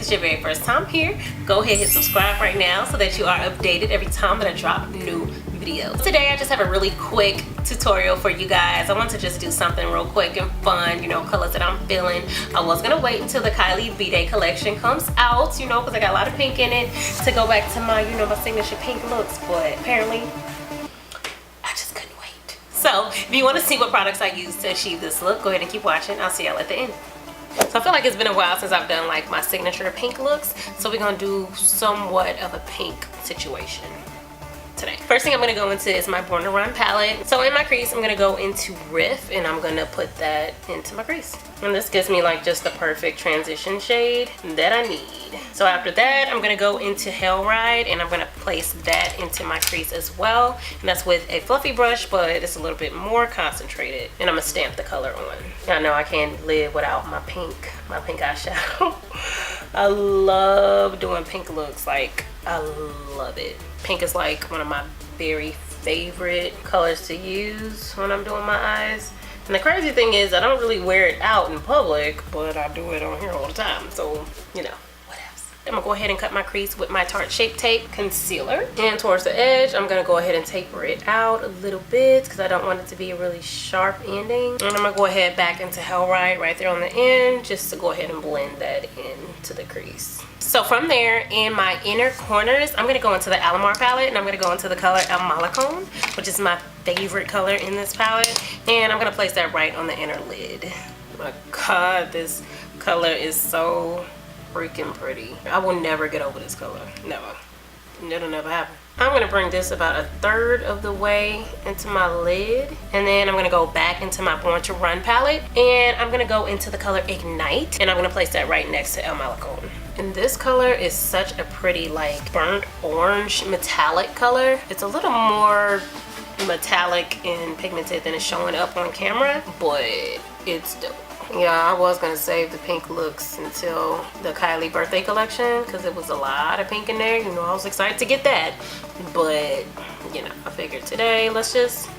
this is your very first time here, go ahead and hit subscribe right now so that you are updated every time that I drop new videos. Today I just have a really quick tutorial for you guys. I want to just do something real quick and fun, you know, colors that I'm feeling. I was gonna wait until the Kylie B-Day collection comes out, you know, because I got a lot of pink in it, to go back to my, you know, my signature pink looks, but apparently I just couldn't wait. So if you want to see what products I use to achieve this look, go ahead and keep watching. I'll see y'all at the end. So I feel like it's been a while since I've done like my signature pink looks, so we're gonna do somewhat of a pink situation today. First thing I'm going to go into is my Born to Run palette. So in my crease, I'm going to go into Riff, and I'm going to put that into my crease. And this gives me like just the perfect transition shade that I need. So after that, I'm going to go into Hell Ride, and I'm going to place that into my crease as well. And that's with a fluffy brush, but it's a little bit more concentrated. And I'm going to stamp the color on. I know I can't live without my pink eyeshadow. I love doing pink looks. Like, I love it. Pink is like one of my very favorite colors to use when I'm doing my eyes. And the crazy thing is I don't really wear it out in public, but I do it on here all the time. So, you know, what else? I'm gonna go ahead and cut my crease with my Tarte Shape Tape Concealer. And towards the edge, I'm gonna go ahead and taper it out a little bit because I don't want it to be a really sharp ending. And I'm gonna go ahead back into Hell Ride right there on the end, just to go ahead and blend that into the crease. So from there, in my inner corners, I'm going to go into the Alamar palette, and I'm going to go into the color Malacone, which is my favorite color in this palette. And I'm going to place that right on the inner lid. Oh my God, this color is so freaking pretty. I will never get over this color. Never. It'll never happen. I'm going to bring this about 1/3 of the way into my lid, and then I'm going to go back into my Born to Run palette, and I'm going to go into the color Ignite, and I'm going to place that right next to Malacone. And this color is such a pretty like burnt orange metallic color. It's a little more metallic and pigmented than it's showing up on camera, but it's dope. Yeah, I was gonna save the pink looks until the Kylie birthday collection because it was a lot of pink in there. You know, I was excited to get that, but you know, I figured today let's just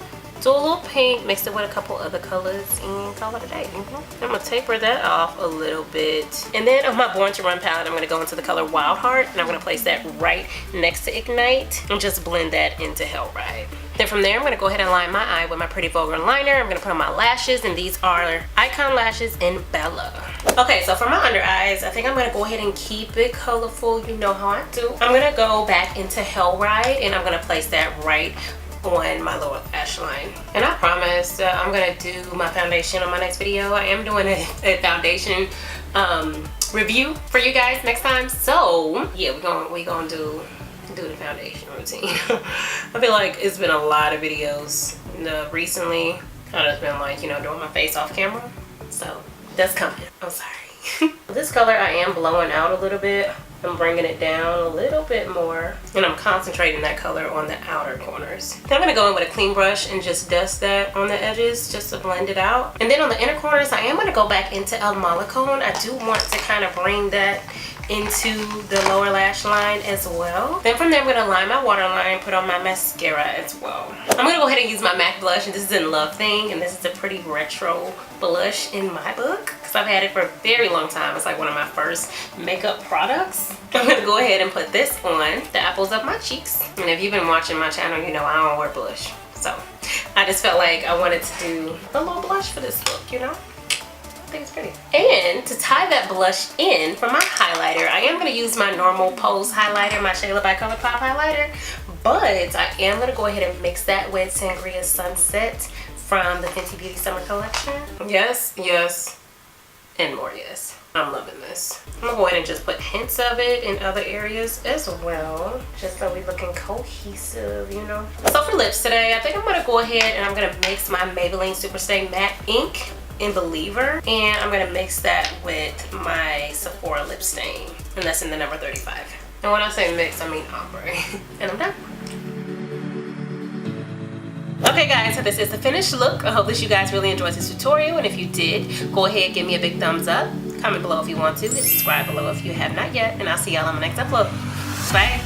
do a little pink, mix it with a couple other colors, and call it a day. I'm gonna taper that off a little bit. And then on my Born to Run palette, I'm gonna go into the color Wild Heart, and I'm gonna place that right next to Ignite and just blend that into Hell Ride. Then from there, I'm gonna go ahead and line my eye with my Pretty Vulgar liner. I'm gonna put on my lashes, and these are iikonn lashes in Bella. Okay, so for my under eyes, I think I'm gonna go ahead and keep it colorful. You know how I do. I'm gonna go back into Hell Ride, and I'm gonna place that right on my lower lash line. And I promise I'm gonna do my foundation on my next video. I am doing a foundation review for you guys next time. So yeah, we gonna do the foundation routine. I feel like it's been a lot of videos recently. I've just been like, you know, doing my face off camera. So that's coming. I'm sorry. This color I am blowing out a little bit. I'm bringing it down a little bit more, and I'm concentrating that color on the outer corners. Then I'm going to go in with a clean brush and just dust that on the edges just to blend it out. And then on the inner corners, I am going to go back into Malacone. I do want to kind of bring that into the lower lash line as well. Then from there, I'm going to line my waterline, put on my mascara as well. I'm going to go ahead and use my MAC blush, and this is in Love Thing, and this is a pretty retro blush in my book because I've had it for a very long time. It's like one of my first makeup products. I'm going to go ahead and put this on the apples of my cheeks. And if you've been watching my channel, you know I don't wear blush. So I just felt like I wanted to do a little blush for this look, you know? I think it's pretty. And to tie that blush in for my highlighter, I am going to use my normal Pose highlighter, my Shayla by Colourpop highlighter, but I am going to go ahead and mix that with Sangria Sunset from the Fenty Beauty Summer Collection. Yes, yes, and more yes. I'm loving this. I'm going to go ahead and just put hints of it in other areas as well, just so we're looking cohesive, you know. So for lips today, I think I'm going to go ahead and I'm going to mix my Maybelline SuperStay Matte Ink in Believer, and I'm gonna mix that with my Sephora lip stain, and that's in the number 35. And when I say mix, I mean ombre. And I'm done. Okay guys, so this is the finished look. I hope that you guys really enjoyed this tutorial, and if you did, go ahead, give me a big thumbs up, comment below if you want to, and subscribe below if you have not yet, and I'll see y'all on my next upload. Bye.